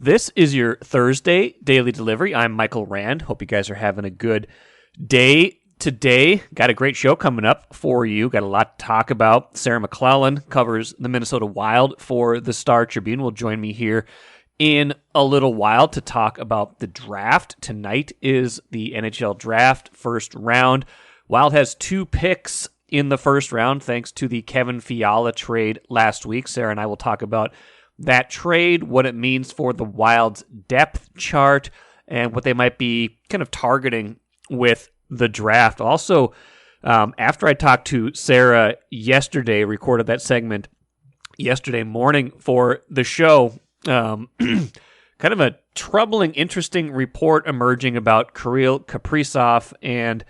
This is your Thursday Daily Delivery. I'm Michael Rand. Hope you guys are having a good day today. Got a great show coming up for you. Got a lot to talk about. Sarah McLellan covers the Minnesota Wild for the Star Tribune. Will join me here in a little while to talk about the draft. Tonight is the NHL draft first round. Wild has 2 picks in the first round thanks to the Kevin Fiala trade last week. Sarah and I will talk about that trade, what it means for the Wild's depth chart, and what they might be kind of targeting with the draft. Also, after I talked to Sarah yesterday, recorded that segment yesterday morning for the show, kind of a troubling, interesting report emerging about Kirill Kaprizov and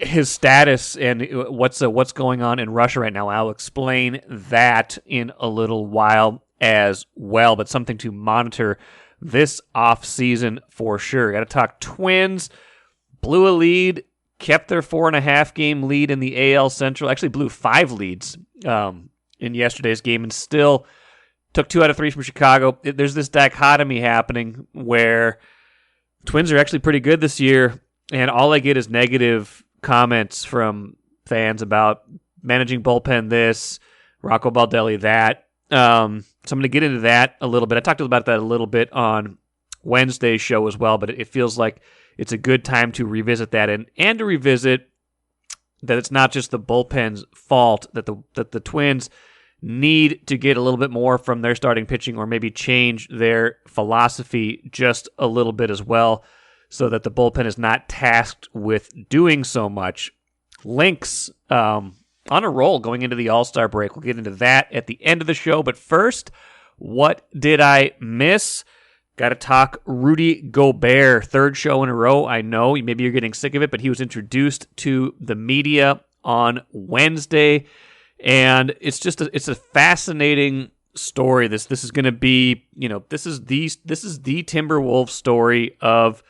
his status and what's going on in Russia right now. I'll explain that in a little while as well, but something to monitor this offseason for sure. Got to talk Twins. Blew a lead, kept their 4.5 game lead in the AL Central. Actually blew 5 leads in yesterday's game and still took 2 out of 3 from Chicago. There's this dichotomy happening where Twins are actually pretty good this year, and all I get is negative comments from fans about managing bullpen this, Rocco Baldelli that. So I'm going to get into that a little bit. I talked about that a little bit on Wednesday's show as well, but it feels like it's a good time to revisit that and to revisit that it's not just the bullpen's fault, that the Twins need to get a little bit more from their starting pitching or maybe change their philosophy just a little bit as well, so that the bullpen is not tasked with doing so much. Lynx on a roll going into the All-Star break. We'll get into that at the end of the show. But first, what did I miss? Got to talk Rudy Gobert. 3rd show in a row. I know maybe you're getting sick of it, but he was introduced to the media on Wednesday. And it's just it's a fascinating story. This is going to be, this is the Timberwolves story of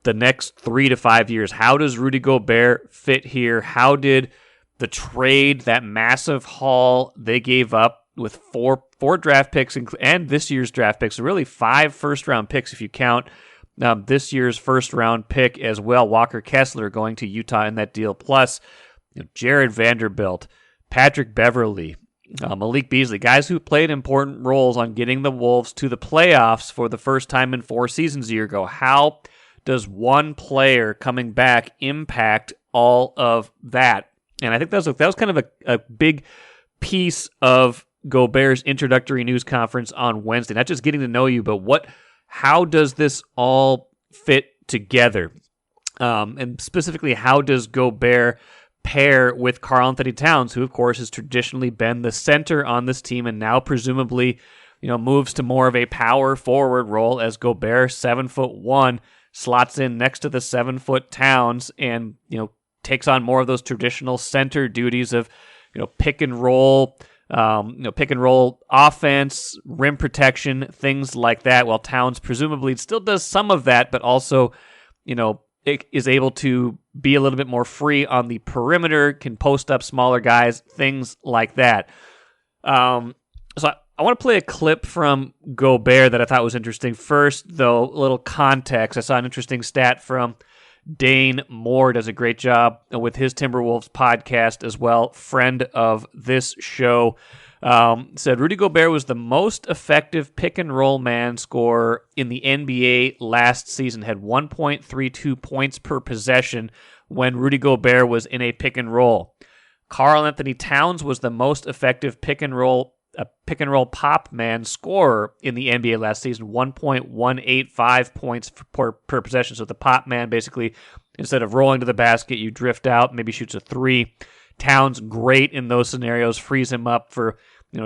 the next 3 to 5 years. How does Rudy Gobert fit here? How did the trade, that massive haul they gave up with four draft picks and this year's draft picks, so really 5 first-round picks if you count this year's first-round pick as well, Walker Kessler going to Utah in that deal, plus Jared Vanderbilt, Patrick Beverley, Malik Beasley, guys who played important roles on getting the Wolves to the playoffs for the first time in 4 seasons a year ago. How does one player coming back impact all of that? And I think that was kind of a big piece of Gobert's introductory news conference on Wednesday. Not just getting to know you, but how does this all fit together? And specifically, how does Gobert pair with Karl-Anthony Towns, who, of course, has traditionally been the center on this team and now presumably moves to more of a power forward role as Gobert, 7'1", slots in next to the 7-foot Towns and, takes on more of those traditional center duties of, pick and roll offense, rim protection, things like that. While Towns presumably still does some of that, but also, is able to be a little bit more free on the perimeter, can post up smaller guys, things like that. So I want to play a clip from Gobert that I thought was interesting. First, though, a little context. I saw an interesting stat from Dane Moore, does a great job with his Timberwolves podcast as well, friend of this show. Said Rudy Gobert was the most effective pick-and-roll man scorer in the NBA last season, had 1.32 points per possession when Rudy Gobert was in a pick-and-roll. Karl-Anthony Towns was the most effective pick-and-roll pop man scorer in the NBA last season, 1.185 points per possession. So the pop man, basically, instead of rolling to the basket, you drift out, maybe shoots a 3. Towns, great in those scenarios, frees him up for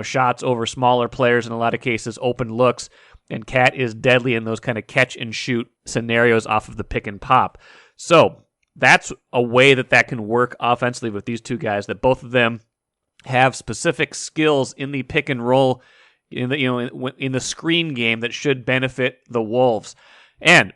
shots over smaller players, in a lot of cases, open looks. And Cat is deadly in those kind of catch and shoot scenarios off of the pick and pop. So that's a way that can work offensively with these two guys, that both of them have specific skills in the pick and roll, in the screen game that should benefit the Wolves. And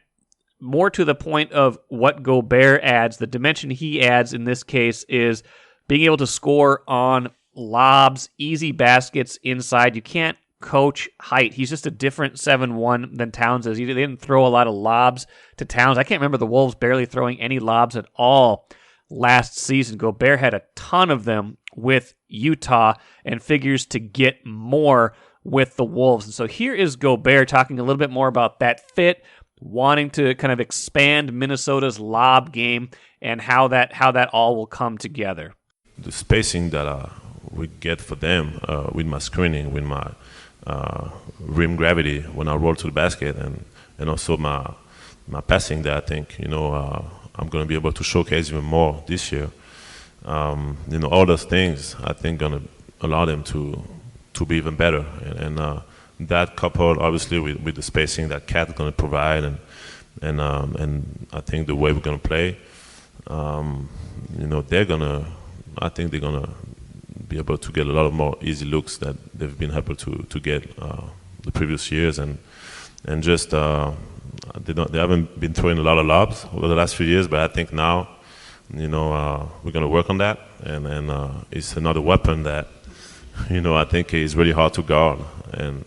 more to the point of what Gobert adds, the dimension he adds in this case is being able to score on lobs, easy baskets inside. You can't coach height. He's just a different 7'1" than Towns is. They didn't throw a lot of lobs to Towns. I can't remember the Wolves barely throwing any lobs at all last season. Gobert had a ton of them with Utah and figures to get more with the Wolves. And so here is Gobert talking a little bit more about that fit, wanting to kind of expand Minnesota's lob game and how that all will come together. The spacing that we get for them with my screening, with my rim gravity when I roll to the basket, and also my passing that I think I'm going to be able to showcase even more this year. All those things I think going to allow them to be even better, and that coupled obviously with the spacing that Cat is going to provide, and I think the way we're going to play, I think they're gonna be able to get a lot of more easy looks that they've been able to get the previous years, and just they haven't been throwing a lot of lobs over the last few years, but I think now we're gonna work on that, and it's another weapon that I think is really hard to guard, and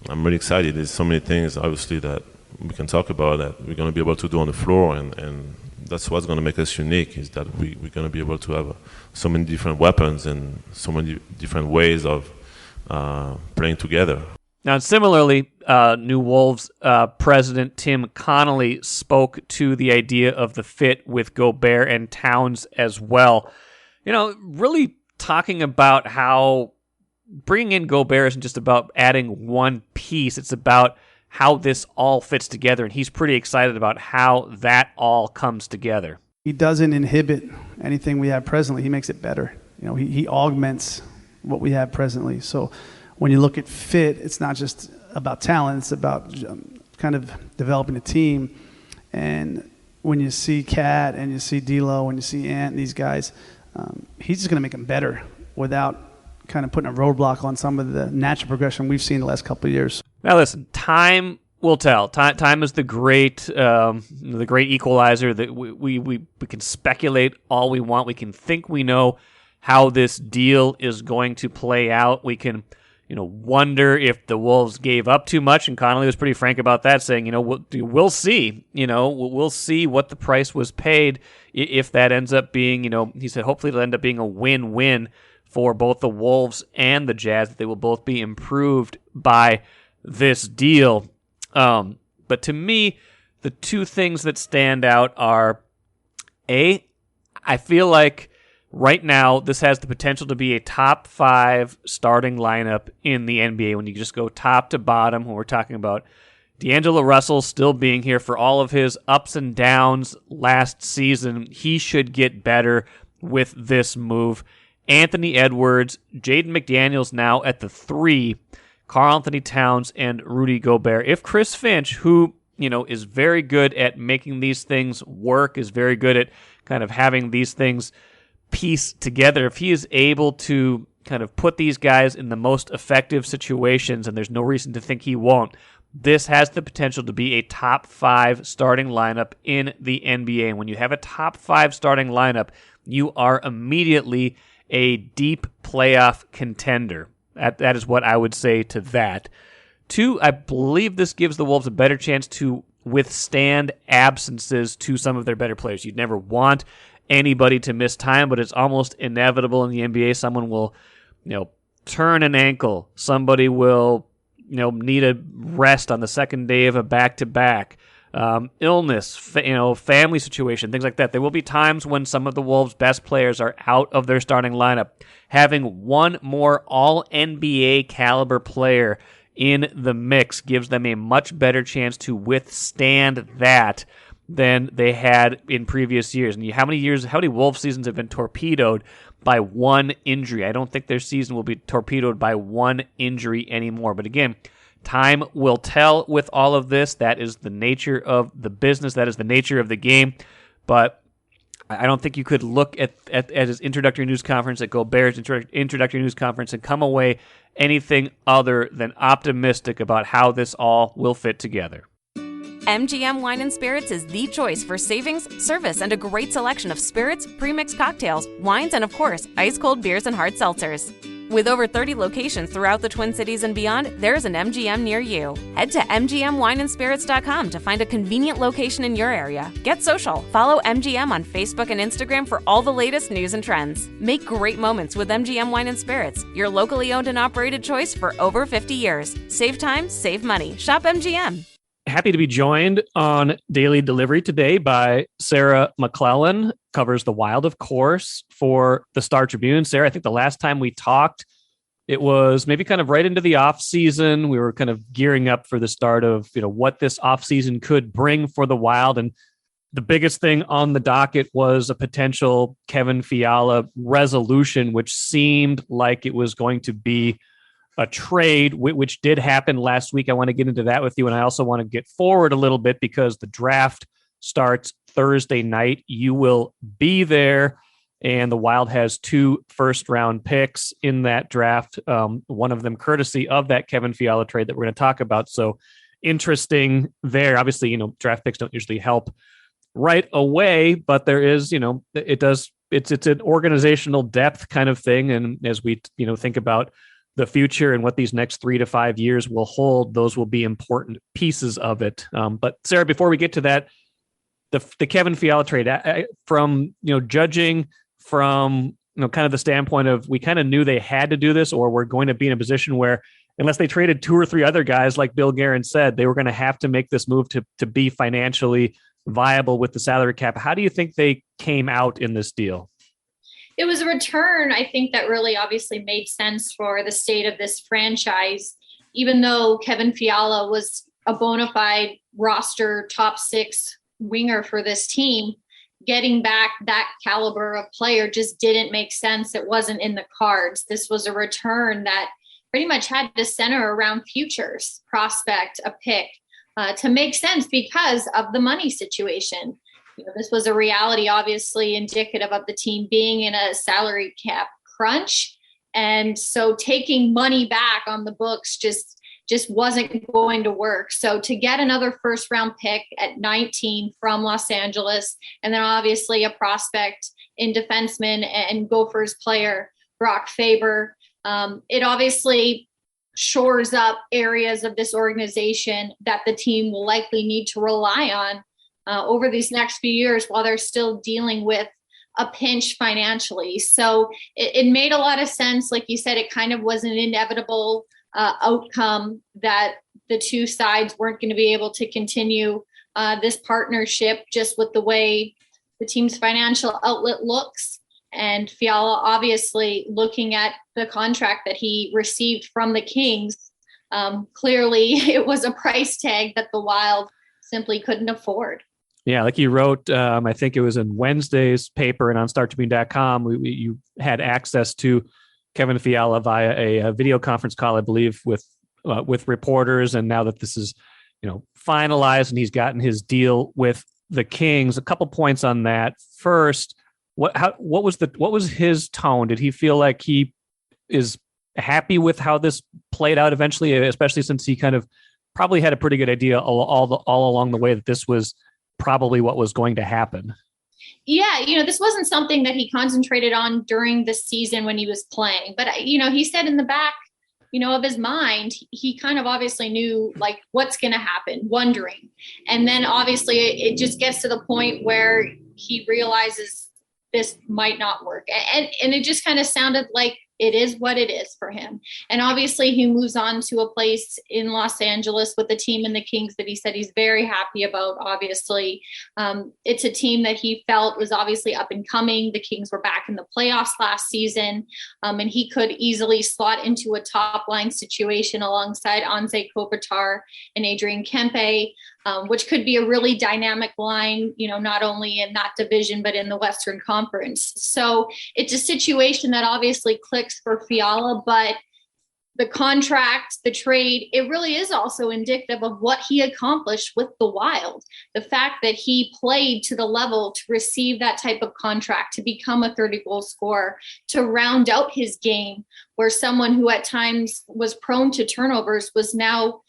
I'm really excited. There's so many things obviously that we can talk about that we're gonna be able to do on the floor, and that's what's going to make us unique, is that we're going to be able to have so many different weapons and so many different ways of playing together. Now, similarly, New Wolves president Tim Connolly spoke to the idea of the fit with Gobert and Towns as well. Really talking about how bringing in Gobert isn't just about adding one piece. It's about how this all fits together, and he's pretty excited about how that all comes together. He doesn't inhibit anything we have presently. He makes it better. He augments what we have presently. So when you look at fit, it's not just about talent. It's about kind of developing a team. And when you see Cat and you see D'Lo and you see Ant, these guys, he's just going to make them better without kind of putting a roadblock on some of the natural progression we've seen the last couple of years. Now, listen, time will tell. Time is the great equalizer. That we can speculate all we want. We can think we know how this deal is going to play out. We can, wonder if the Wolves gave up too much. And Connolly was pretty frank about that, saying, we'll see. We'll see what the price was paid. If that ends up being, he said, hopefully it'll end up being a win-win for both the Wolves and the Jazz. That they will both be improved by this deal. But to me, the two things that stand out are, I feel like right now this has the potential to be a top 5 starting lineup in the NBA when you just go top to bottom, when we're talking about D'Angelo Russell still being here for all of his ups and downs last season. He should get better with this move. Anthony Edwards, Jaden McDaniels now at the 3, Karl Anthony Towns, and Rudy Gobert. If Chris Finch, who is very good at making these things work, is very good at kind of having these things piece together, if he is able to kind of put these guys in the most effective situations, and there's no reason to think he won't, this has the potential to be a top 5 starting lineup in the NBA. And when you have a top 5 starting lineup, you are immediately a deep playoff contender. That is what I would say to that. 2, I believe this gives the Wolves a better chance to withstand absences to some of their better players. You'd never want anybody to miss time, but it's almost inevitable in the NBA. Someone will, turn an ankle. Somebody will, need a rest on the second day of a back-to-back. Illness, family situation, things like that. There will be times when some of the Wolves' best players are out of their starting lineup. Having one more all-NBA caliber player in the mix gives them a much better chance to withstand that than they had in previous years. And how many Wolves seasons have been torpedoed by one injury? I don't think their season will be torpedoed by one injury anymore. But again, time will tell with all of this. That is the nature of the business. That is the nature of the game. But I don't think you could look at his introductory news conference, at Gobert's introductory news conference, and come away anything other than optimistic about how this all will fit together. MGM Wine & Spirits is the choice for savings, service, and a great selection of spirits, pre-mixed cocktails, wines, and of course, ice-cold beers and hard seltzers. With over 30 locations throughout the Twin Cities and beyond, there's an MGM near you. Head to mgmwineandspirits.com to find a convenient location in your area. Get social. Follow MGM on Facebook and Instagram for all the latest news and trends. Make great moments with MGM Wine and Spirits, your locally owned and operated choice for over 50 years. Save time, save money. Shop MGM. Happy to be joined on Daily Delivery today by Sarah McLellan, covers the Wild, of course, for the Star Tribune. Sarah, I think the last time we talked, it was maybe kind of right into the off season. We were kind of gearing up for the start of, what this off season could bring for the Wild. And the biggest thing on the docket was a potential Kevin Fiala resolution, which seemed like it was going to be a trade, which did happen last week. I want to get into that with you. And I also want to get forward a little bit because the draft starts Thursday night. You will be there. And the Wild has 2 first-round picks in that draft, one of them courtesy of that Kevin Fiala trade that we're going to talk about. So interesting there. Obviously, draft picks don't usually help right away, but there is, it's an organizational depth kind of thing. And as we, think about the future and what these next 3 to 5 years will hold, those will be important pieces of it. But Sarah, before we get to that, the Kevin Fiala trade, from, judging from, kind of the standpoint of, we kind of knew they had to do this, or we're going to be in a position where unless they traded 2 or 3 other guys, like Bill Guerin said, they were going to have to make this move to be financially viable with the salary cap. How do you think they came out in this deal? It was a return, I think, that really obviously made sense for the state of this franchise, even though Kevin Fiala was a bona fide roster top 6 winger for this team. Getting back that caliber of player just didn't make sense. It wasn't in the cards. This was a return that pretty much had to center around futures, prospect, a pick, to make sense because of the money situation. This was a reality, obviously indicative of the team being in a salary cap crunch. And so taking money back on the books just wasn't going to work. So to get another first round pick at 19 from Los Angeles, and then obviously a prospect in defenseman and Gophers player, Brock Faber, it obviously shores up areas of this organization that the team will likely need to rely on over these next few years while they're still dealing with a pinch financially. So it made a lot of sense. Like you said, it kind of was an inevitable outcome that the 2 sides weren't going to be able to continue this partnership just with the way the team's financial outlet looks. And Fiala, obviously looking at the contract that he received from the Kings, clearly it was a price tag that the Wild simply couldn't afford. Yeah, like you wrote, I think it was in Wednesday's paper and on StarTribune.com, you had access to Kevin Fiala via a video conference call, I believe, with reporters. And now that this is, finalized and he's gotten his deal with the Kings, a couple points on that. First, what was his tone? Did he feel like he is happy with how this played out eventually, especially since he kind of probably had a pretty good idea all along the way that this was probably what was going to happen? Yeah, this wasn't something that he concentrated on during the season when he was playing. But, he said in the back, of his mind, he kind of obviously knew like what's going to happen, wondering. And then obviously it just gets to the point where he realizes this might not work. And it just kind of sounded like it is what it is for him. And obviously he moves on to a place in Los Angeles with the team and the Kings that he said he's very happy about. Obviously, it's a team that he felt was obviously up and coming. The Kings were back in the playoffs last season, and he could easily slot into a top line situation alongside Anze Kopitar and Adrian Kempe, which could be a really dynamic line, not only in that division, but in the Western Conference. So it's a situation that obviously clicks for Fiala, but the contract, the trade, it really is also indicative of what he accomplished with the Wild. The fact that he played to the level to receive that type of contract, to become a 30-goal scorer, to round out his game, where someone who at times was prone to turnovers was now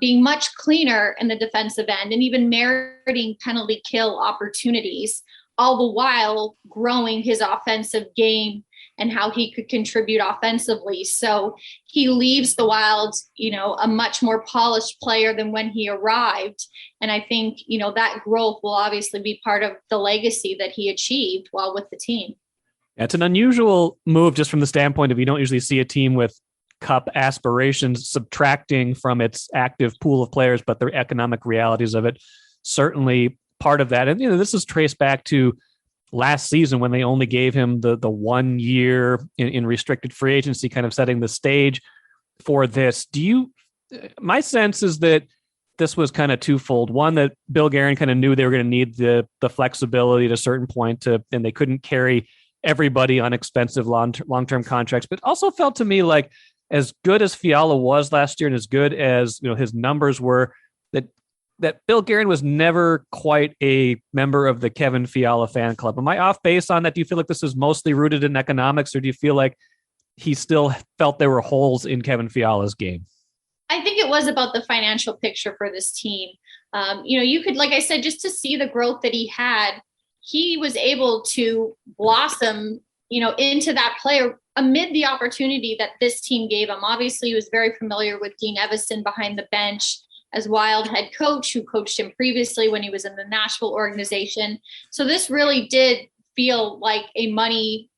being much cleaner in the defensive end and even meriting penalty kill opportunities, all the while growing his offensive game and how he could contribute offensively. So he leaves the Wild, a much more polished player than when he arrived. And I think, that growth will obviously be part of the legacy that he achieved while with the team. Yeah, it's an unusual move just from the standpoint of you don't usually see a team with cup aspirations subtracting from its active pool of players, but the economic realities of it certainly part of that. And, this is traced back to last season when they only gave him the 1 year in restricted free agency, kind of setting the stage for this. My sense is that this was kind of twofold. One, that Bill Guerin kind of knew they were going to need the flexibility at a certain point and they couldn't carry everybody on expensive long-term contracts, but also felt to me like as good as Fiala was last year and as good as his numbers were, that Bill Guerin was never quite a member of the Kevin Fiala fan club. Am I off base on that? Do you feel like this is mostly rooted in economics, or do you feel like he still felt there were holes in Kevin Fiala's game? I think it was about the financial picture for this team. You could, like I said, just to see the growth that he had, he was able to blossom, into that player amid the opportunity that this team gave him. Obviously, he was very familiar with Dean Evison behind the bench as Wild head coach, who coached him previously when he was in the Nashville organization. So this really did feel like a money,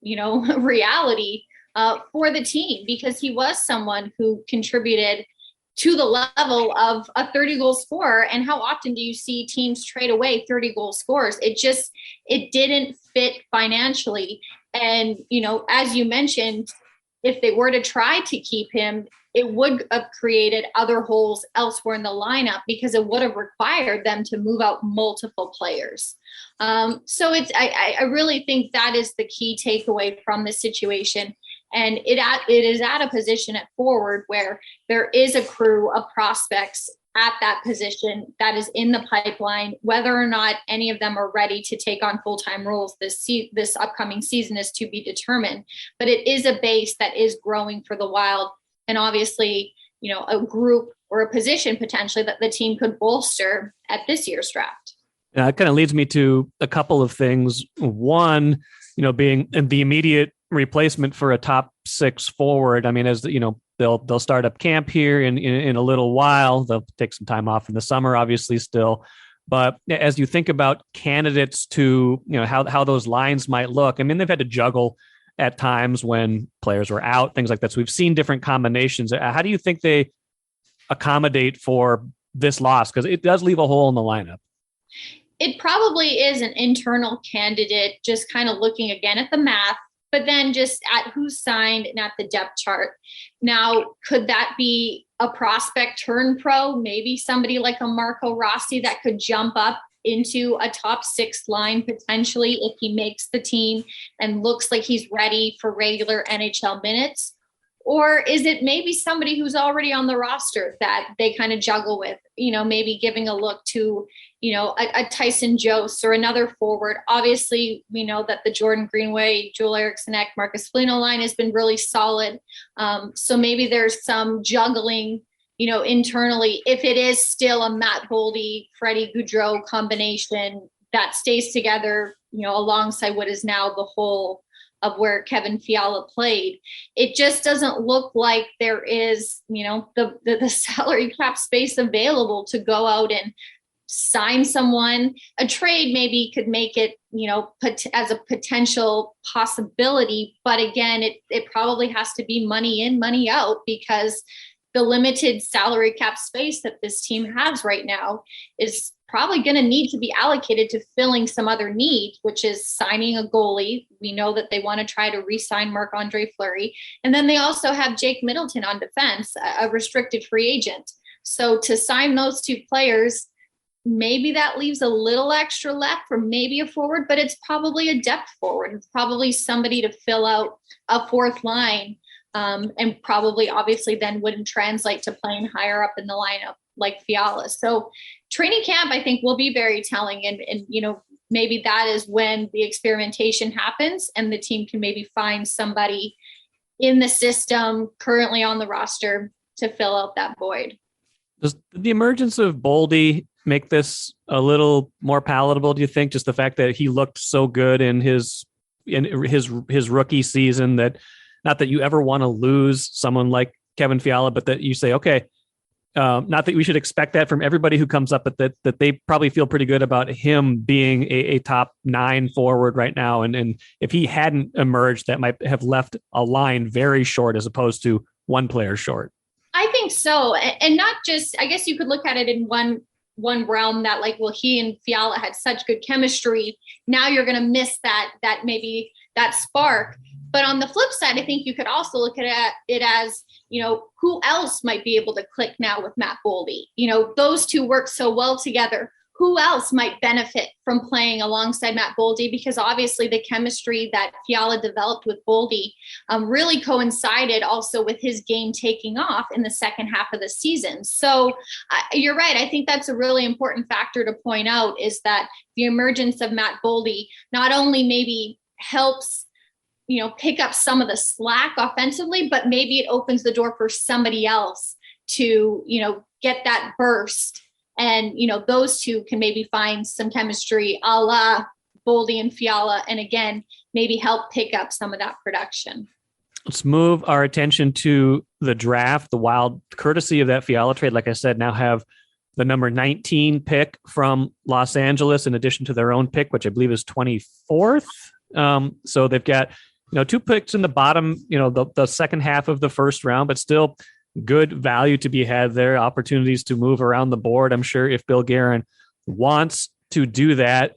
reality for the team, because he was someone who contributed to the level of a 30-goal scorer. And how often do you see teams trade away 30-goal scorers? It didn't fit financially. And, as you mentioned, if they were to try to keep him, it would have created other holes elsewhere in the lineup, because it would have required them to move out multiple players. So I really think that is the key takeaway from this situation. And it is at a position at forward where there is a crew of prospects at that position that is in the pipeline. Whether or not any of them are ready to take on full-time roles this upcoming season is to be determined. But it is a base that is growing for the Wild. And obviously, a group or a position potentially that the team could bolster at this year's draft. It kind of leads me to a couple of things. One, being the immediate replacement for a top 6 forward. I mean, as they'll start up camp here in a little while. They'll take some time off in the summer, obviously still. But as you think about candidates to, how those lines might look, I mean, they've had to juggle at times when players were out, things like that. So we've seen different combinations. How do you think they accommodate for this loss? Because it does leave a hole in the lineup. It probably is an internal candidate, just kind of looking again at the math, but then just at who's signed and at the depth chart. Now, could that be a prospect turn pro? Maybe somebody like a Marco Rossi that could jump up into a top 6 line potentially if he makes the team and looks like he's ready for regular NHL minutes? Or is it maybe somebody who's already on the roster that they kind of juggle with, maybe giving a look to, a Tyson Jost or another forward? Obviously, we know that the Jordan Greenway, Joel Eriksson Ek, Marcus Foligno line has been really solid. So maybe there's some juggling, internally, if it is still a Matt Boldy, Freddie Gaudreau combination that stays together, alongside what is now the whole of where Kevin Fiala played. It just doesn't look like there is, the salary cap space available to go out and sign someone. A trade maybe could make it, as a potential possibility. But again, it probably has to be money in, money out, because the limited salary cap space that this team has right now is probably going to need to be allocated to filling some other need, which is signing a goalie. We know that they want to try to re-sign Marc-Andre Fleury. And then they also have Jake Middleton on defense, a restricted free agent. So to sign those 2 players, maybe that leaves a little extra left for maybe a forward, but it's probably a depth forward. It's probably somebody to fill out a 4th line. And probably obviously then wouldn't translate to playing higher up in the lineup like Fiala. So training camp, I think, will be very telling. And maybe that is when the experimentation happens and the team can maybe find somebody in the system currently on the roster to fill out that void. Does the emergence of Boldy make this a little more palatable, do you think? Just the fact that he looked so good in his in his rookie season, that not that you ever want to lose someone like Kevin Fiala, but that you say, okay, not that we should expect that from everybody who comes up, but that they probably feel pretty good about him being a top 9 forward right now. And if he hadn't emerged, that might have left a line very short as opposed to one player short. I think so. And not just, I guess you could look at it in one realm that like, well, he and Fiala had such good chemistry. Now you're going to miss that maybe that spark. But on the flip side, I think you could also look at it as, who else might be able to click now with Matt Boldy? Those two work so well together. Who else might benefit from playing alongside Matt Boldy? Because obviously the chemistry that Fiala developed with Boldy really coincided also with his game taking off in the second half of the season. So you're right. I think that's a really important factor to point out, is that the emergence of Matt Boldy not only maybe helps pick up some of the slack offensively, but maybe it opens the door for somebody else to, get that burst. And, those two can maybe find some chemistry a la Boldy and Fiala. And again, maybe help pick up some of that production. Let's move our attention to the draft. The Wild, courtesy of that Fiala trade, like I said, now have the number 19 pick from Los Angeles, in addition to their own pick, which I believe is 24th. So they've got, 2 picks in the bottom, the second half of the first round, but still good value to be had there, opportunities to move around the board. I'm sure if Bill Guerin wants to do that,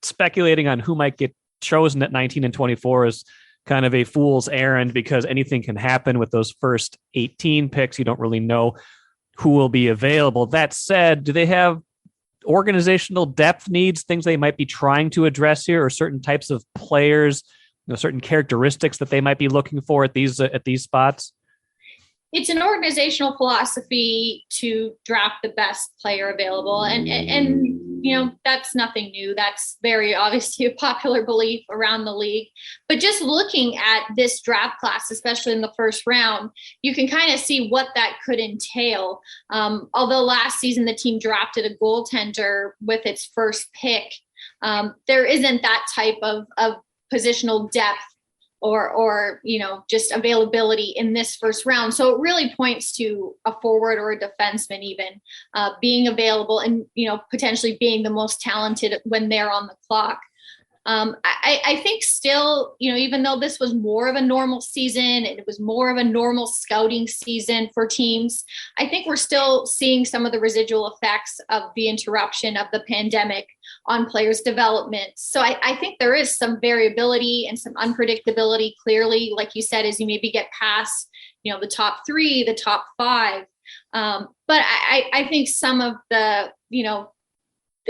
speculating on who might get chosen at 19 and 24 is kind of a fool's errand, because anything can happen with those first 18 picks. You don't really know who will be available. That said, do they have organizational depth needs, things they might be trying to address here, or certain types of players, certain characteristics that they might be looking for at these spots? It's an organizational philosophy to draft the best player available. And that's nothing new. That's very obviously a popular belief around the league. But just looking at this draft class, especially in the first round, you can kind of see what that could entail. Although last season the team drafted a goaltender with its first pick, there isn't that type of positional depth or just availability in this first round. So it really points to a forward or a defenseman even being available and, potentially being the most talented when they're on the clock. I think still, even though this was more of a normal season, and it was more of a normal scouting season for teams, I think we're still seeing some of the residual effects of the interruption of the pandemic on players' development. So I think there is some variability and some unpredictability, clearly, like you said, as you maybe get past, the top 3, the top 5. But I think some of the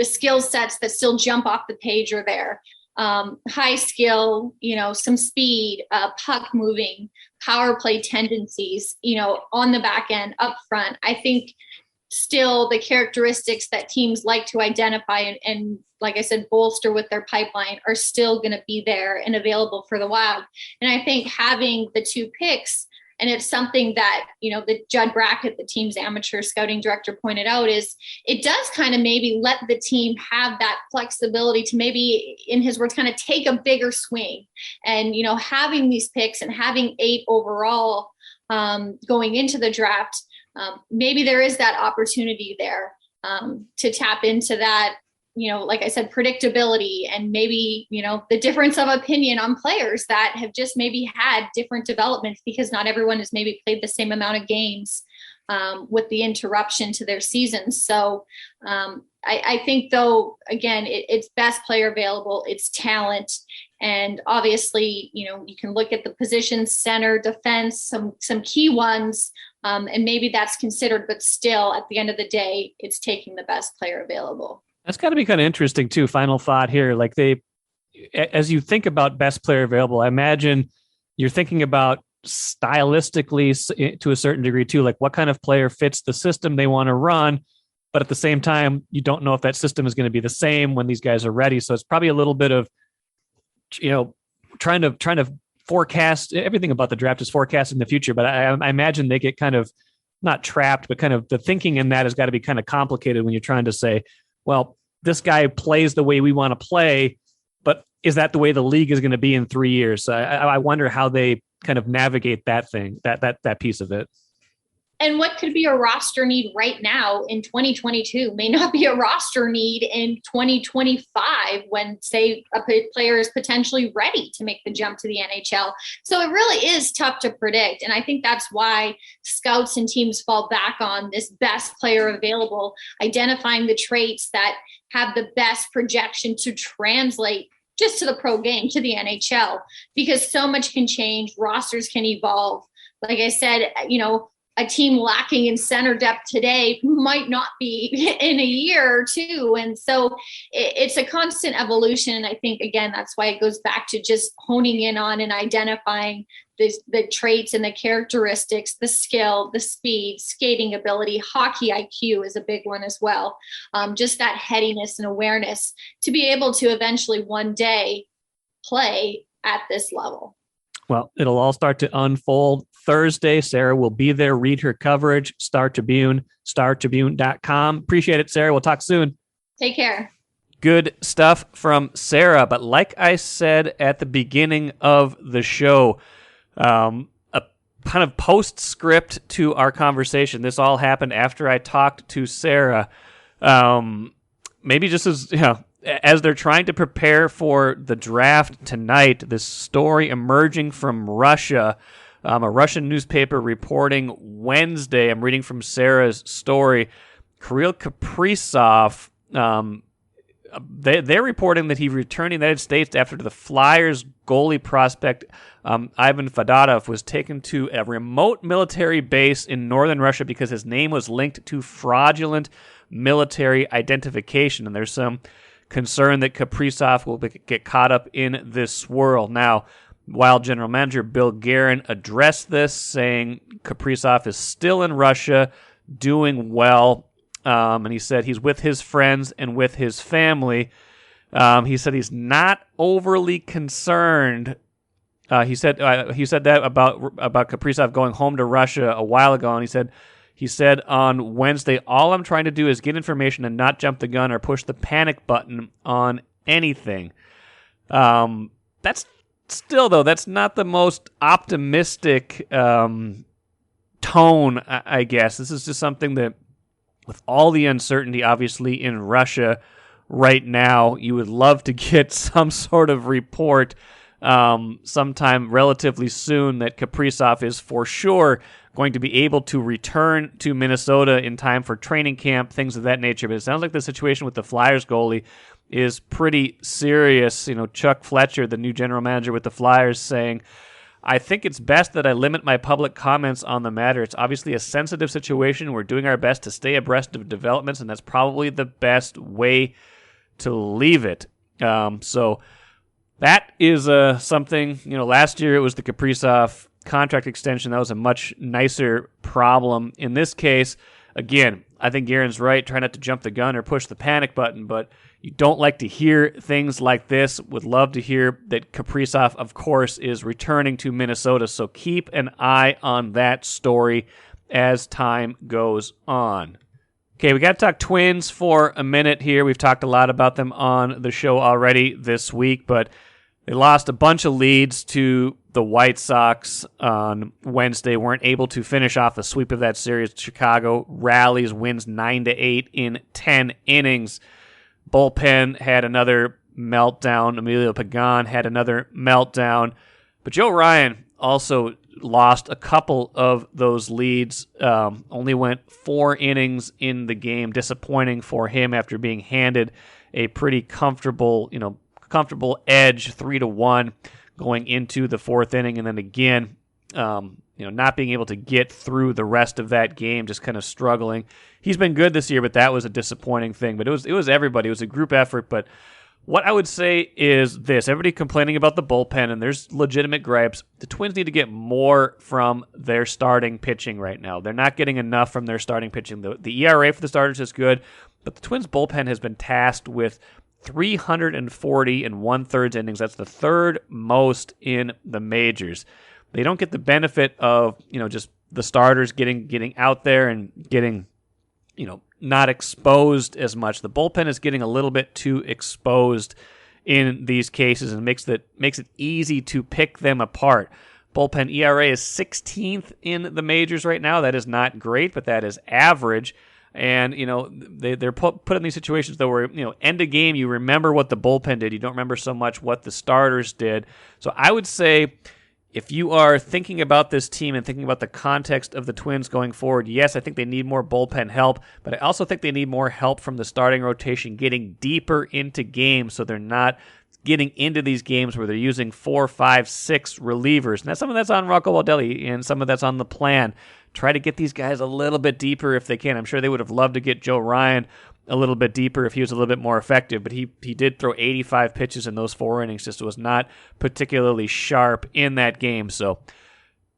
skill sets that still jump off the page are there. High skill, some speed, puck moving, power play tendencies, on the back end, up front. I think still the characteristics that teams like to identify and like I said, bolster with their pipeline are still going to be there and available for the Wild. And I think having the 2 picks, and it's something that, the Judd Brackett, the team's amateur scouting director, pointed out, is it does kind of maybe let the team have that flexibility to maybe, in his words, kind of take a bigger swing. And, having these picks and having 8 overall going into the draft, maybe there is that opportunity there to tap into that, like I said, predictability and maybe, the difference of opinion on players that have just maybe had different developments because not everyone has maybe played the same amount of games with the interruption to their seasons. So I think, though, again, it's best player available, it's talent. And obviously, you can look at the positions, center, defense, some key ones, and maybe that's considered, but still at the end of the day, it's taking the best player available. That's got to be kind of interesting too. Final thought here. Like as you think about best player available, I imagine you're thinking about stylistically to a certain degree too, like what kind of player fits the system they want to run. But at the same time, you don't know if that system is going to be the same when these guys are ready. So it's probably a little bit of, trying to forecast. Everything about the draft is forecasting the future, but I imagine they get kind of not trapped, but kind of the thinking in that has got to be kind of complicated when you're trying to say, well, this guy plays the way we want to play. But is that the way the league is going to be in 3 years? I wonder how they kind of navigate that thing, that piece of it. And what could be a roster need right now in 2022 may not be a roster need in 2025 when, say, a player is potentially ready to make the jump to the NHL. So it really is tough to predict. And I think that's why scouts and teams fall back on this best player available, identifying the traits that have the best projection to translate just to the pro game, to the NHL, because so much can change. Rosters can evolve. Like I said, a team lacking in center depth today might not be in a year or two. And so it's a constant evolution. And I think, again, that's why it goes back to just honing in on and identifying the traits and the characteristics, the skill, the speed, skating ability, hockey IQ is a big one as well. Just that headiness and awareness to be able to eventually one day play at this level. Well, it'll all start to unfold Thursday. Sarah will be there. Read her coverage. Star Tribune, startribune.com. Appreciate it, Sarah. We'll talk soon. Take care. Good stuff from Sarah. But like I said at the beginning of the show, a kind of postscript to our conversation. This all happened after I talked to Sarah. Maybe just as they're trying to prepare for the draft tonight, this story emerging from Russia, a Russian newspaper reporting Wednesday. I'm reading from Sarah's story. Kirill Kaprizov, they're reporting that he returned to the United States after the Flyers goalie prospect Ivan Fedotov was taken to a remote military base in northern Russia because his name was linked to fraudulent military identification. And there's some concern that Kaprizov will get caught up in this swirl. Now, while General Manager Bill Guerin addressed this, saying Kaprizov is still in Russia, doing well, and he said he's with his friends and with his family. He said he's not overly concerned. He said that about Kaprizov going home to Russia a while ago, and he said on Wednesday, all I'm trying to do is get information and not jump the gun or push the panic button on anything. That's still, though, that's not the most optimistic tone, I guess. This is just something that, with all the uncertainty, obviously, in Russia right now, you would love to get some sort of report sometime relatively soon that Kaprizov is for sure going to be able to return to Minnesota in time for training camp, things of that nature. But it sounds like the situation with the Flyers goalie is pretty serious. Chuck Fletcher, the new general manager with the Flyers, saying, I think it's best that I limit my public comments on the matter. It's obviously a sensitive situation. We're doing our best to stay abreast of developments, and that's probably the best way to leave it. So that is something, last year it was the Kaprizov contract extension. That was a much nicer problem. In this case, again, I think Guerin's right. Try not to jump the gun or push the panic button, but you don't like to hear things like this. Would love to hear that Kaprizov, of course, is returning to Minnesota, so keep an eye on that story as time goes on. Okay, we got to talk Twins for a minute here. We've talked a lot about them on the show already this week, but they lost a bunch of leads to the White Sox on Wednesday. Weren't able to finish off a sweep of that series. Chicago rallies, wins 9-8 in 10 innings. Bullpen had another meltdown. Emilio Pagan had another meltdown. But Joe Ryan also lost a couple of those leads. Only went 4 innings in the game. Disappointing for him after being handed a pretty comfortable edge, 3-1 going into the 4th inning, and then again, not being able to get through the rest of that game, just kind of struggling. He's been good this year, but that was a disappointing thing. But it was everybody. It was a group effort. But what I would say is this: everybody complaining about the bullpen, and there's legitimate gripes. The Twins need to get more from their starting pitching right now. They're not getting enough from their starting pitching. The ERA for the starters is good, but the Twins bullpen has been tasked with 340 1/3 innings. That's the third most in the majors. They don't get the benefit of, just the starters getting out there and getting, not exposed as much. The bullpen is getting a little bit too exposed in these cases and makes it easy to pick them apart. Bullpen ERA is 16th in the majors right now. That is not great, but that is average. And, they're put in these situations, though, where, end of game, you remember what the bullpen did. You don't remember so much what the starters did. So I would say if you are thinking about this team and thinking about the context of the Twins going forward, yes, I think they need more bullpen help, but I also think they need more help from the starting rotation getting deeper into games so they're not getting into these games where they're using 4, 5, 6 relievers. Now, some of that's on Rocco Baldelli and some of that's on the plan. Try to get these guys a little bit deeper if they can. I'm sure they would have loved to get Joe Ryan a little bit deeper if he was a little bit more effective, but he did throw 85 pitches in those 4 innings, just was not particularly sharp in that game. So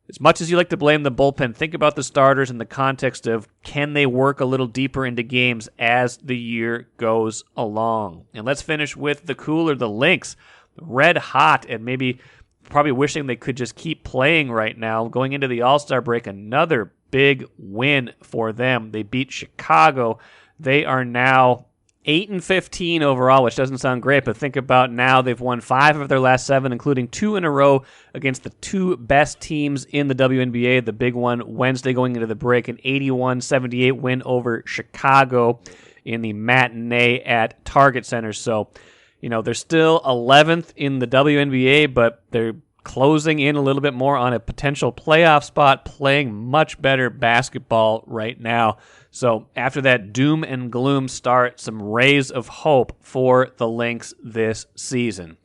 as much as you like to blame the bullpen, think about the starters in the context of can they work a little deeper into games as the year goes along. And let's finish with the cooler, the Lynx, red hot and maybe probably wishing they could just keep playing right now. Going into the All-Star break, another big win for them. They beat Chicago. They are now 8-15 overall, which doesn't sound great, but think about now they've won 5 of their last 7, including 2 in a row against the 2 best teams in the WNBA. The big one Wednesday going into the break, an 81-78 win over Chicago in the matinee at Target Center. So, they're still 11th in the WNBA, but they're closing in a little bit more on a potential playoff spot, playing much better basketball right now. So after that doom and gloom start, some rays of hope for the Lynx this season.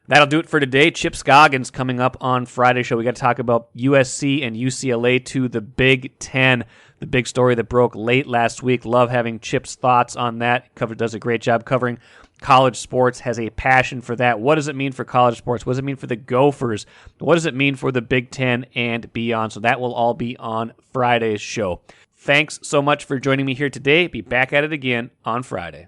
That'll do it for today. Chip Scoggins coming up on Friday's show. We got to talk about USC and UCLA to the Big Ten, the big story that broke late last week. Love having Chip's thoughts on that. Does a great job covering college sports, has a passion for that. What does it mean for college sports? What does it mean for the Gophers? What does it mean for the Big Ten and beyond? So that will all be on Friday's show. Thanks so much for joining me here today. Be back at it again on Friday.